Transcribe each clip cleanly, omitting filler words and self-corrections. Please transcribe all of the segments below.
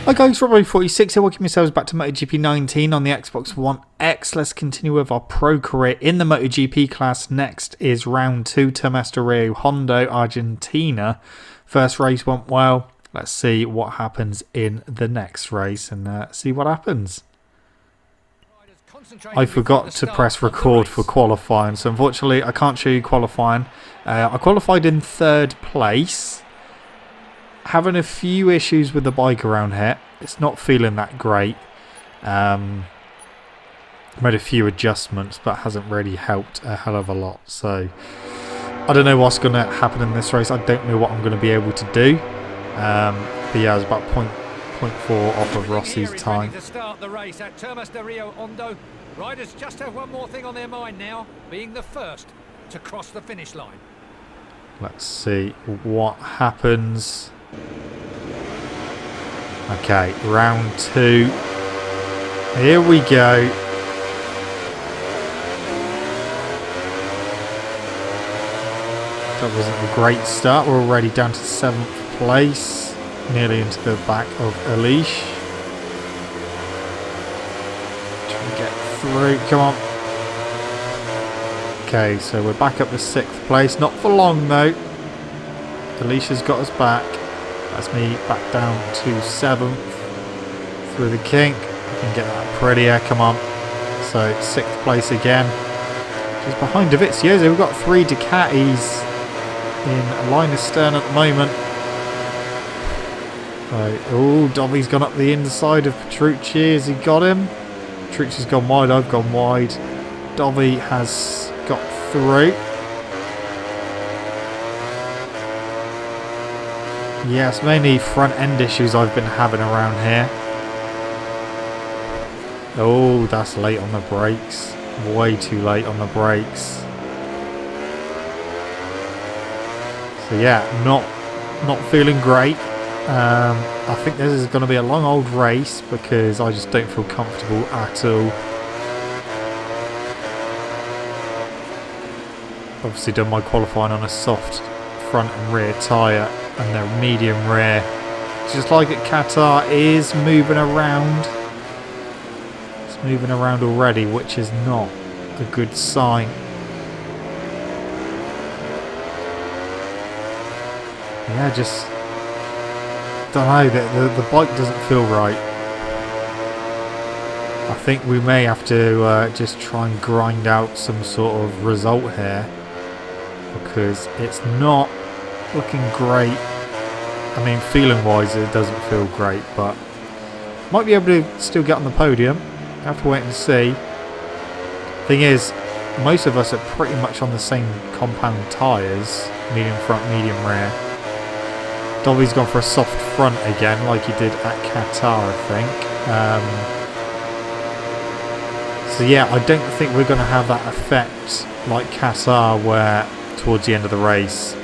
Hi guys, Robbo46 here, welcome yourselves back to MotoGP 19 on the Xbox One X. Let's continue with our pro career in the MotoGP class. Next is round 2, Termas, Hondo, Argentina. First race went well. Let's see what happens in the next race and see what happens. I forgot to press record for qualifying, so unfortunately I can't show you qualifying. I qualified in 3rd place. Having a few issues with the bike around here. It's not feeling that great. Made a few adjustments, but hasn't really helped a hell of a lot. So I don't know what's going to happen in this race. I don't know what I'm going to be able to do. But yeah, I was about 0.4 off of Rossi's time. To start the race at Termas de Rio Hondo. Riders just have one more thing on their mind now, being the first to cross the finish line. Let's see what happens. Okay, round 2. Here we go. That wasn't a great start. We're already down to 7th place. Nearly into the back of Elish. Trying to get through. Come on. Okay, so we're back up to 6th place. Not for long though. Elish has got us back. That's me back down to 7th. Through the kink. I can get that prettier. Come on. So 6th place again. Just behind Dovizioso. We've got 3 Ducatis in line astern at the moment. Right. Oh, Dovi's gone up the inside of Petrucci. Has he got him? Petrucci's gone wide. I've gone wide. Dovi has got through. Yes, mainly front end issues I've been having around here. Oh, that's late on the brakes. Way too late on the brakes. So yeah, not feeling great. I think this is going to be a long old race because I just don't feel comfortable at all. Obviously done my qualifying on a soft front and rear tyre and they're medium rear. Just like at Qatar, is moving around. It's moving around already, which is not a good sign. Yeah, just don't know, the bike doesn't feel right. I think we may have to just try and grind out some sort of result here because it's not looking great. I mean, feeling wise it doesn't feel great, but might be able to still get on the podium. Have to wait and see. Thing is, most of us are pretty much on the same compound tyres, medium front, medium rear. Dovi's gone for a soft front again, like he did at Qatar, I think. So yeah, I don't think we're going to have that effect like Qatar, where towards the end of the race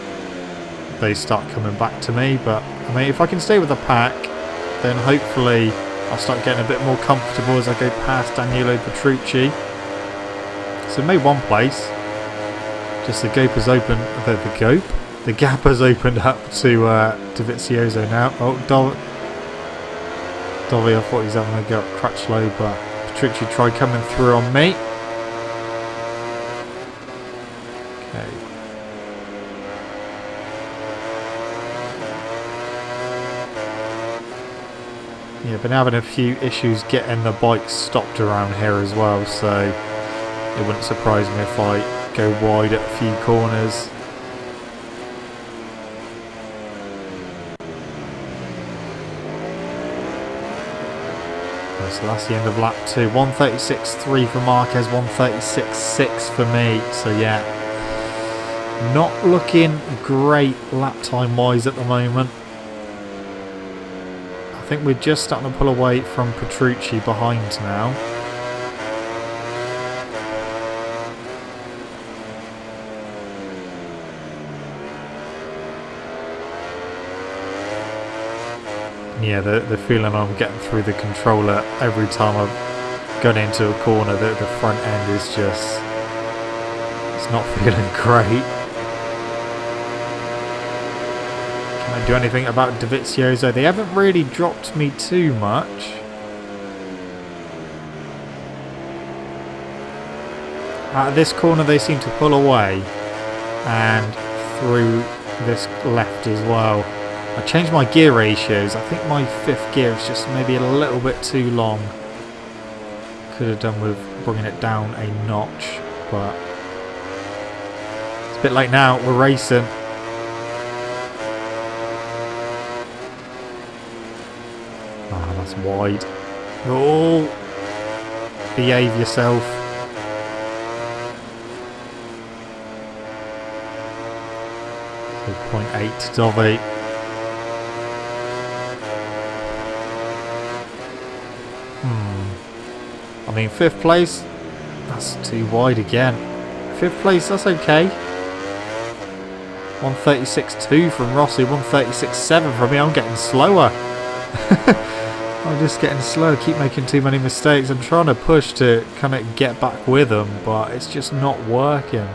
they start coming back to me. But I mean, if I can stay with the pack, then hopefully I'll start getting a bit more comfortable as I go past Danilo Petrucci. So made 1 place. Just the gap has opened. The gap has opened up to Dovizioso now. Oh, Dovi, I thought he was having a go at Crutchlow, but Petrucci tried coming through on me. Okay. Yeah, been having a few issues getting the bike stopped around here as well, so it wouldn't surprise me if I go wide at a few corners. So that's the end of lap 2. 1:36.3 for Marquez, 1:36.6 for me. So yeah, not looking great lap time wise at the moment. I think we're just starting to pull away from Petrucci behind now. Yeah, the feeling I'm getting through the controller every time I've gone into a corner, the front end is just, it's not feeling great. Can I do anything about Dovizioso? They haven't really dropped me too much. Out of this corner they seem to pull away. And through this left as well. I changed my gear ratios. I think my 5th gear is just maybe a little bit too long. Could have done with bringing it down a notch, but it's a bit late now. We're racing. Ah, that's wide. Oh, behave yourself. 0.8 to Dovi. I mean, 5th place, that's too wide again. 5th place, that's okay. 136.2 from Rossi, 136.7 from me. I'm getting slower. I'm just getting slow. Keep making too many mistakes. I'm trying to push to kind of get back with them, but it's just not working.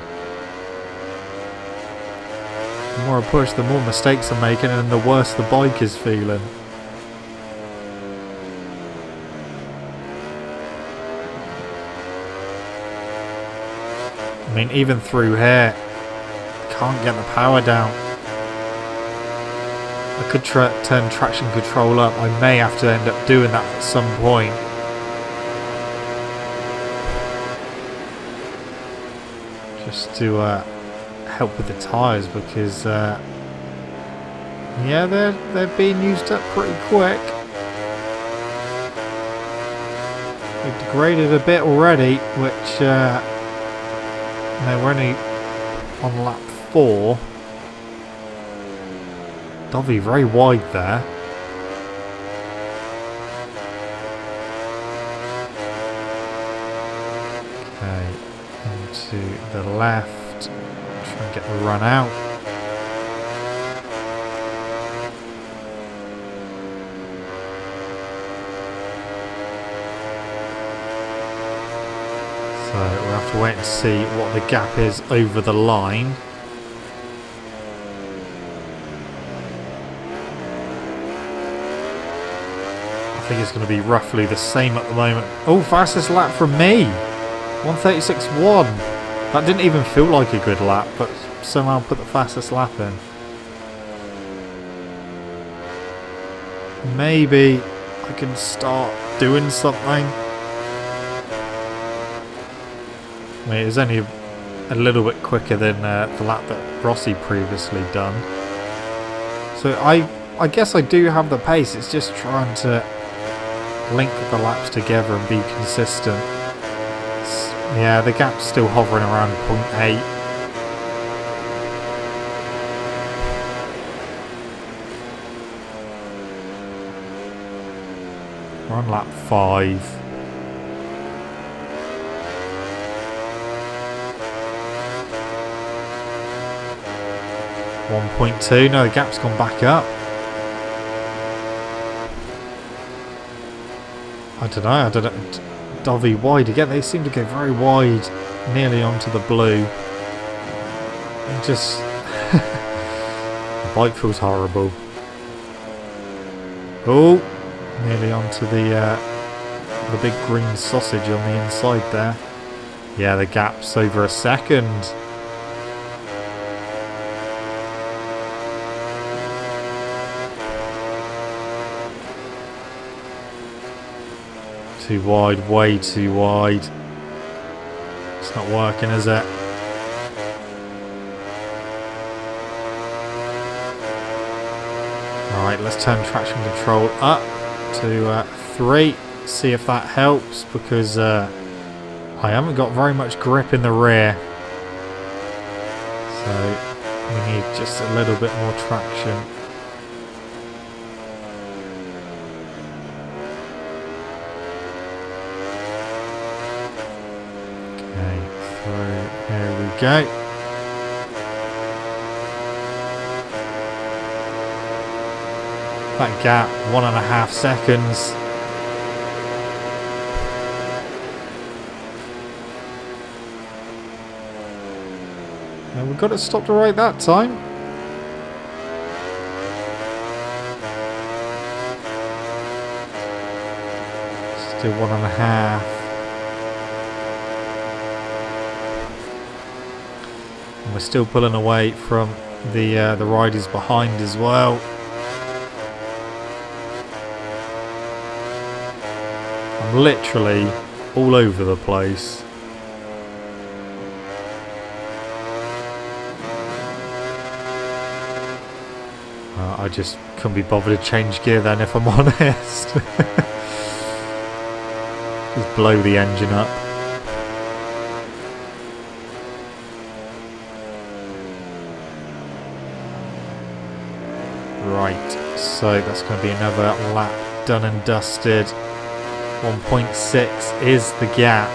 The more I push, the more mistakes I'm making, and the worse the bike is feeling. I mean, even through here, can't get the power down. I could turn traction control up. I may have to end up doing that at some point. Just to help with the tyres, because yeah, they're being used up pretty quick. They've degraded a bit already, which no, we're only on lap 4. Dovi very wide there. Okay, into the left. Try and get the run out. So we'll have to wait and see what the gap is over the line. I think it's going to be roughly the same at the moment. Oh, fastest lap from me. 136.1. That didn't even feel like a good lap, but somehow put the fastest lap in. Maybe I can start doing something. I mean, it was only a little bit quicker than the lap that Rossi previously done. So I guess I do have the pace. It's just trying to link the laps together and be consistent. Yeah, the gap's still hovering around 0.8. We're on lap 5. .2. No, the gap's gone back up. I don't know. Dovi wide again. They seem to go very wide, nearly onto the blue. It just the bike feels horrible. Oh, nearly onto the big green sausage on the inside there. Yeah, the gap's over a second. Too wide, way too wide. It's not working, is it? Alright, let's turn traction control up to 3. See if that helps, because I haven't got very much grip in the rear. So we need just a little bit more traction. Here we go. That gap, 1.5 seconds. And we got it stopped right that time. Still 1.5. And we're still pulling away from the riders behind as well. I'm literally all over the place. I just couldn't be bothered to change gear then, if I'm honest. Just blow the engine up. Right, so that's going to be another lap done and dusted. 1.6 is the gap.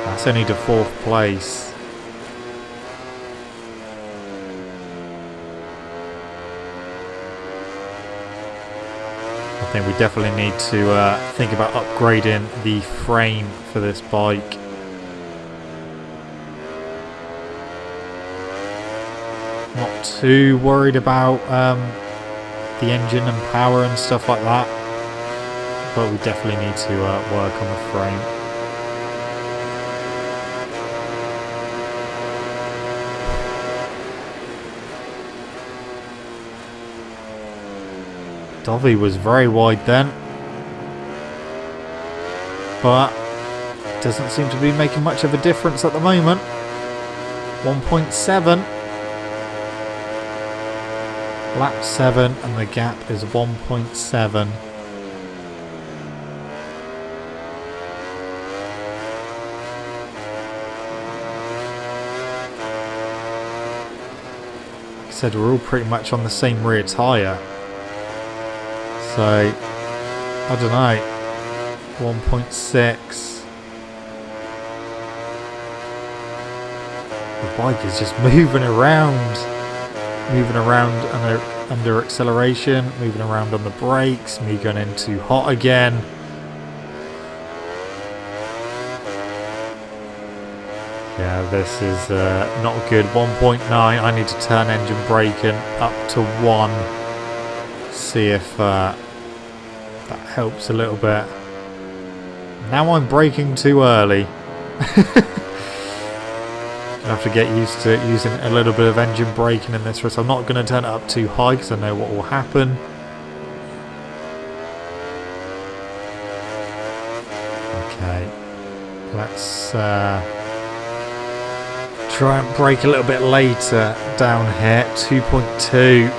That's only to 4th place. I think we definitely need to think about upgrading the frame for this bike. Not too worried about the engine and power and stuff like that, but we definitely need to work on the frame. Dovey was very wide then, but doesn't seem to be making much of a difference at the moment. 1.7. Lap 7 and the gap is 1.7. Like I said, we're all pretty much on the same rear tyre. So, I don't know, 1.6. The bike is just moving around under acceleration, moving around on the brakes, me going into hot again. Yeah, this is not good. 1.9, I need to turn engine braking up to 1. See if that helps a little bit. Now I'm braking too early. Gonna have to get used to using a little bit of engine braking in this race. I'm not going to turn it up too high because I know what will happen. Okay, let's try and brake a little bit later down here. 2.2.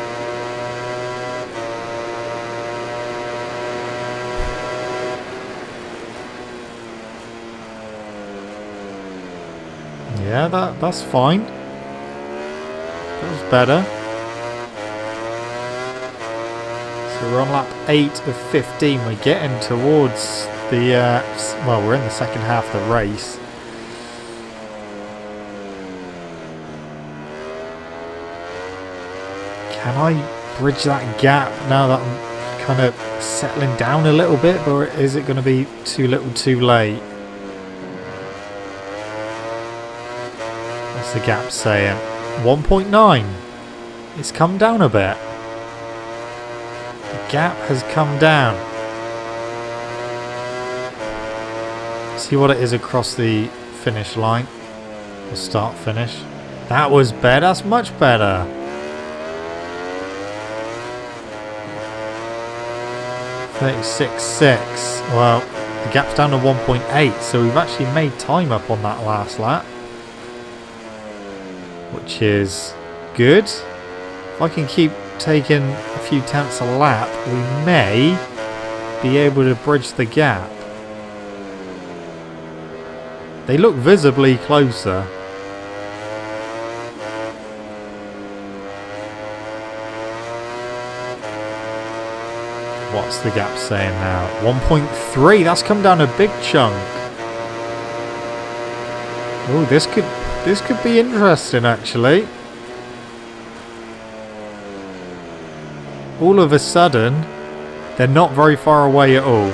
Yeah, that's fine. That was better. So we're on lap 8 of 15. We're getting towards the well, we're in the second half of the race. Can I bridge that gap now that I'm kind of settling down a little bit, or is it going to be too little too late? What's the gap saying? 1.9. It's come down a bit. The gap has come down. See what it is across the finish line. The start finish. That was better. That's much better. .36.6. Well, the gap's down to 1.8, so we've actually made time up on that last lap, which is good. If I can keep taking a few tenths a lap, we may be able to bridge the gap. They look visibly closer. What's the gap saying now? 1.3. That's come down a big chunk. Oh, this could be interesting actually. All of a sudden, they're not very far away at all.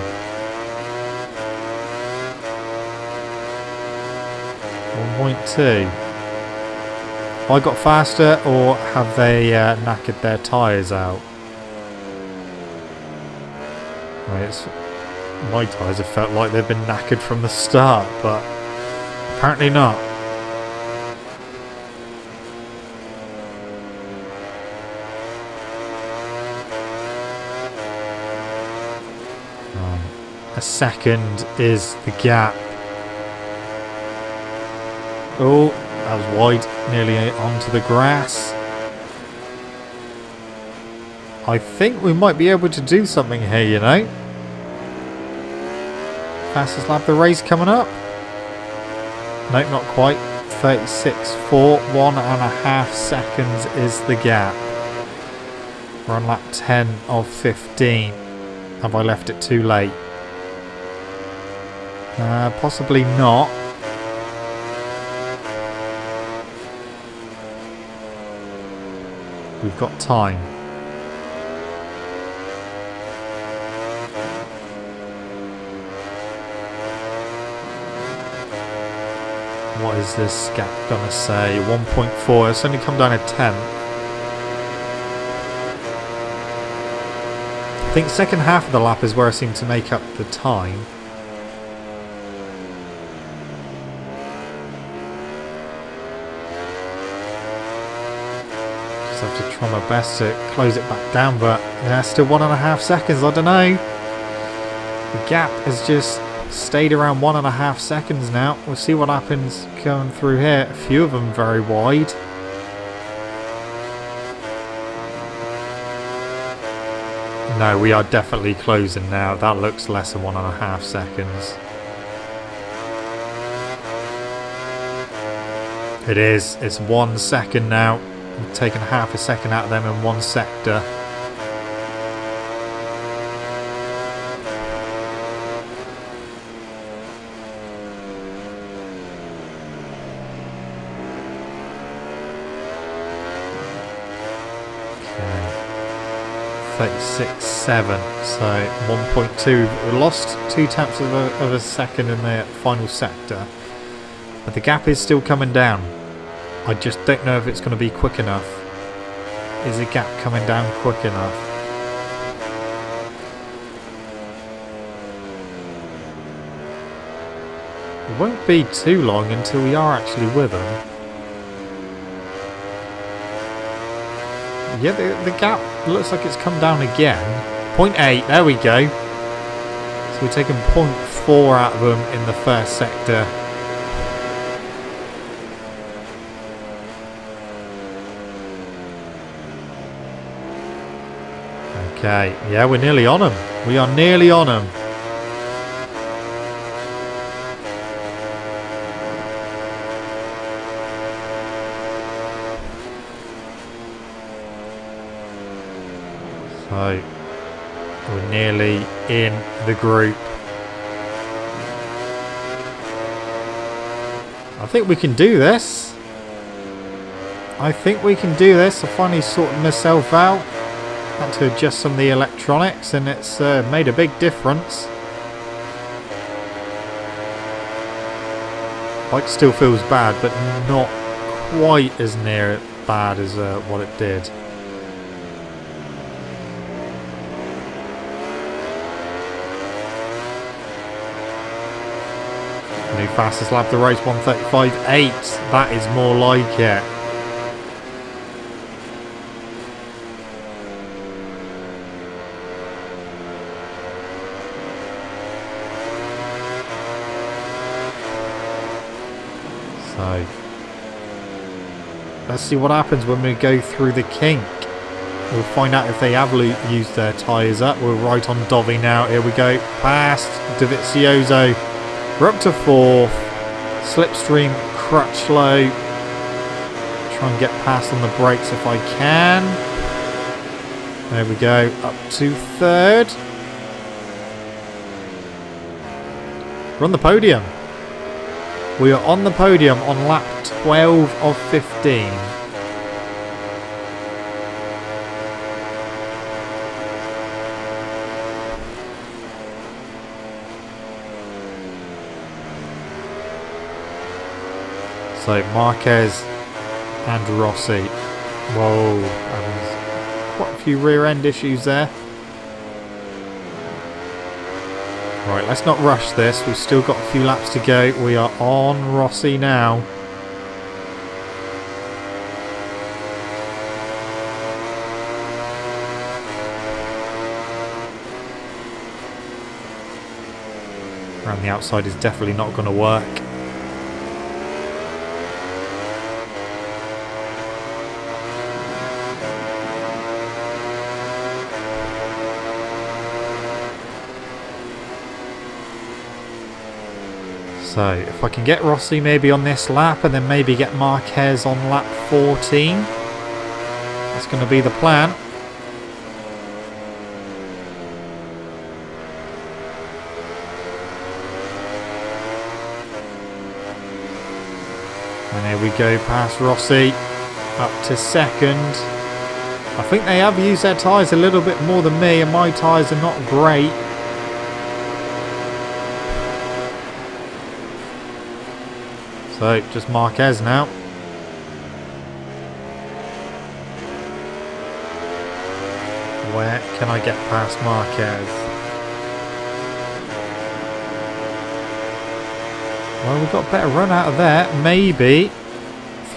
1.2. Have I got faster, or have they knackered their tyres out? Right, My tyres have felt like they've been knackered from the start, but apparently not. A second is the gap. Oh, that was wide, nearly onto the grass. I think we might be able to do something here, you know. Fastest lap of the race coming up. Nope, not quite. 36.4, 1.5 seconds is the gap. We're on lap 10 of 15. Have I left it too late? Possibly not. We've got time. What is this gap gonna say? 1.4. It's only come down a tenth. I think second half of the lap is where I seem to make up the time. Just have to try my best to close it back down, but yeah, still 1.5 seconds. I don't know. The gap has just stayed around 1.5 seconds now. We'll see what happens going through here. A few of them very wide. No, we are definitely closing now. That looks less than 1.5 seconds. It is. It's 1 second now. We've taken half a second out of them in one sector. Okay. 36.7. So 1.2. We lost 0.2 of a second in the final sector. But the gap is still coming down. I just don't know if it's going to be quick enough. Is the gap coming down quick enough? It won't be too long until we are actually with them. Yeah, the gap looks like it's come down again. 0.8, there we go. So we're taking 0.4 out of them in the first sector. Okay, yeah, we're nearly on them. We are nearly on them. So, we're nearly in the group. I think we can do this. I think we can do this. I finally sorted myself out. Had to adjust some of the electronics and it's made a big difference. Bike still feels bad, but not quite as near bad as what it did. New fastest lap of the race, 1:35.8. That is more like it. So, let's see what happens when we go through the kink. We'll find out if they have used their tyres up. We're right on Dovi now. Here we go. Past Dovizioso. We're up to 4th. Slipstream, Crutchlow. Try and get past on the brakes if I can. There we go. Up to 3rd. We're on the podium. We are on the podium on lap 12 of 15. So Marquez and Rossi. Whoa, quite a few rear end issues there. Right, let's not rush this. We've still got a few laps to go. We are on Rossi now. Around the outside is definitely not going to work. So, if I can get Rossi maybe on this lap and then maybe get Marquez on lap 14, that's going to be the plan. And here we go past Rossi, up to second. I think they have used their tyres a little bit more than me, and my tyres are not great. So, just Marquez now. Where can I get past Marquez? Well, we've got a better run out of there. Maybe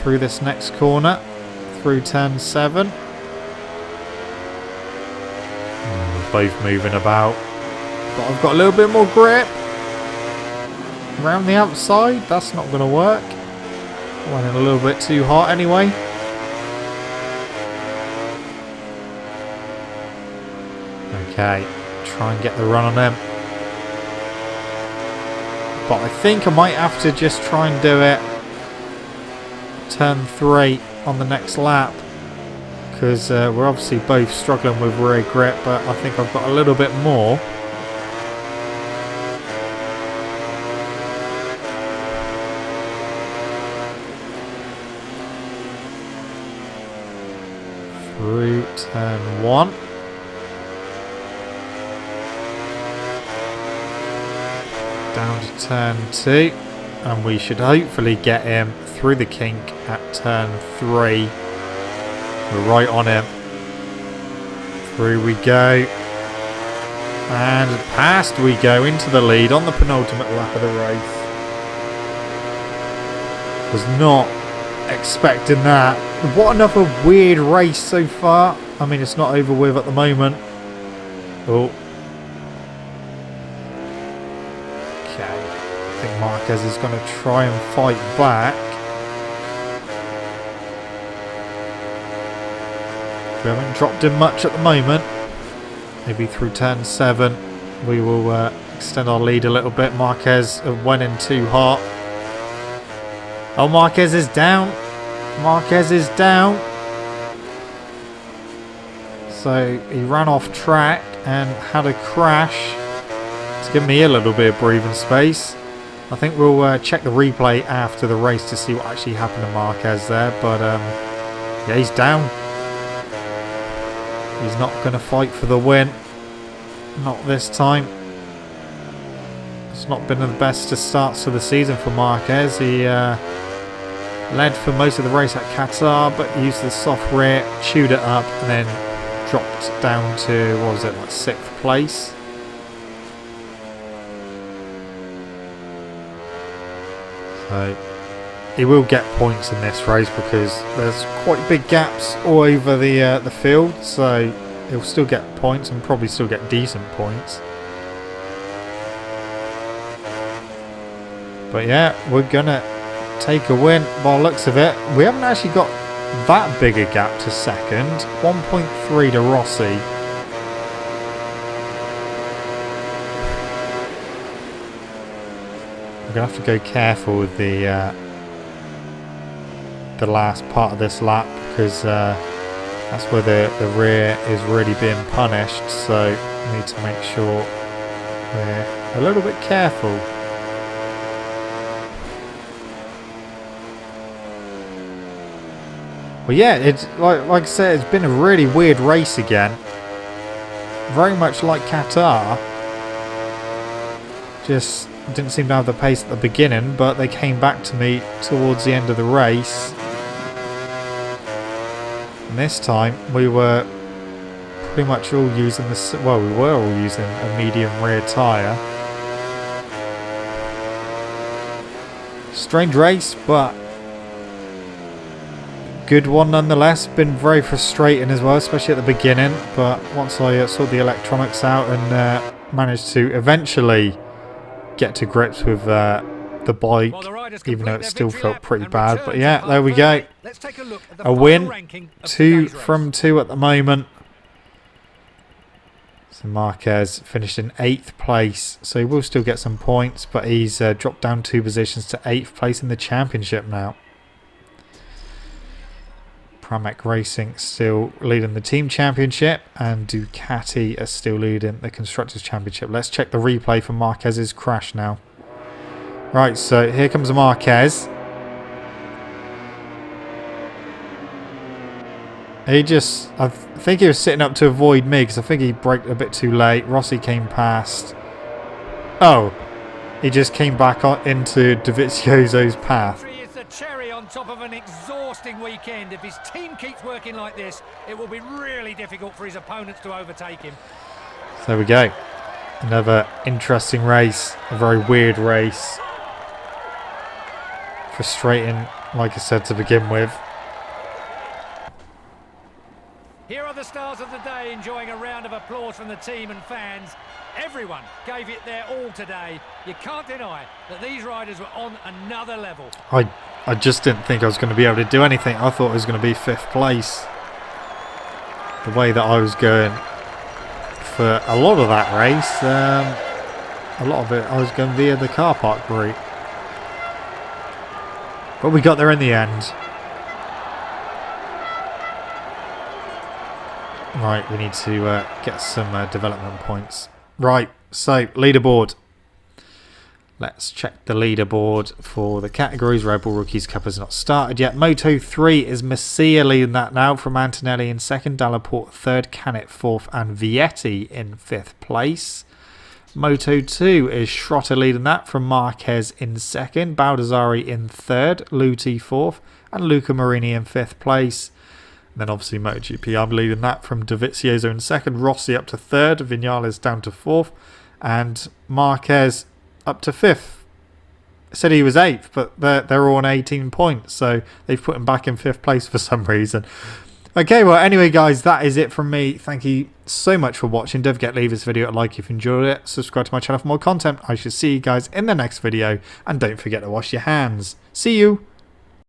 through this next corner. Through turn 7. Both moving about. But I've got a little bit more grip. Around the outside, that's not going to work. Went in a little bit too hot anyway. Okay, try and get the run on them. But I think I might have to just try and do it turn 3 on the next lap. Because we're obviously both struggling with rear grip, but I think I've got a little bit more. Through turn 1. Down to turn 2. And we should hopefully get him through the kink at turn 3. We're right on him. Through we go. And past we go into the lead on the penultimate lap of the race. Was not expecting that. What another weird race so far. I mean, it's not over with at the moment. Oh. Okay. I think Marquez is going to try and fight back. We haven't dropped him much at the moment. Maybe through turn 7 we will extend our lead a little bit. Marquez went in too hot. Oh, Marquez is down. Marquez is down. So he ran off track and had a crash. It's given me a little bit of breathing space. I think we'll check the replay after the race to see what actually happened to Marquez there. But yeah, he's down. He's not going to fight for the win. Not this time. It's not been the best of starts to the season for Marquez. He led for most of the race at Qatar, but used the soft rear, chewed it up, and then dropped down to, what was it, like 6th place. So he will get points in this race because there's quite big gaps all over the field, so he'll still get points and probably still get decent points. But yeah, we're gonna take a win by the looks of it. We haven't actually got that big a gap to second. 1.3 to Rossi. I'm gonna have to go careful with the last part of this lap because that's where the rear is really being punished, so we need to make sure we're a little bit careful. Well, yeah, it's like I said, it's been a really weird race again. Very much like Qatar. Just didn't seem to have the pace at the beginning, but they came back to me towards the end of the race. And this time we were pretty much all using we were all using a medium rear tyre. Strange race, but good one nonetheless. Been very frustrating as well, especially at the beginning. But once I sorted the electronics out and managed to eventually get to grips with the bike, even though it still felt pretty bad. But yeah, there we go. A win, 2 from 2 at the moment. So Marquez finished in 8th place, so he will still get some points, but he's dropped down 2 positions to 8th place in the championship now. Pramac Racing still leading the team championship, and Ducati are still leading the constructors championship. Let's check the replay for Marquez's crash now. Right, so here comes Marquez. I think he was sitting up to avoid me because I think he braked a bit too late. Rossi came past. Oh, he just came back into Dovizioso's path. Is the cherry on top of an exhausting weekend. If his team keeps working like this, it will be really difficult for his opponents to overtake him. So there we go. Another interesting race. A very weird race. Frustrating, like I said, to begin with. Here are the stars of the day enjoying a round of applause from the team and fans. Everyone gave it their all today. You can't deny that these riders were on another level. I just didn't think I was going to be able to do anything. I thought it was going to be 5th place. The way that I was going for a lot of that race, a lot of it I was going via the car park route. But we got there in the end. Right, we need to get some development points. Right, so leaderboard. Let's check the leaderboard for the categories. Red Bull Rookies Cup has not started yet. Moto 3 is Messia leading that now, from Antonelli in 2nd, Dallaport 3rd, Canet 4th, and Vietti in 5th place. Moto 2 is Schrotter leading that, from Marquez in 2nd, Baldassari in 3rd, Luti 4th, and Luca Marini in 5th place. And then obviously MotoGP, I'm leading that from Dovizioso in 2nd, Rossi up to 3rd, Vinales down to 4th, and Marquez up to 5th. I said he was 8th, but they're all on 18 points, so they've put him back in 5th place for some reason. Okay, well, anyway, guys, that is it from me. Thank you so much for watching. Don't forget to leave this video a like if you enjoyed it. Subscribe to my channel for more content. I shall see you guys in the next video, and don't forget to wash your hands. See you!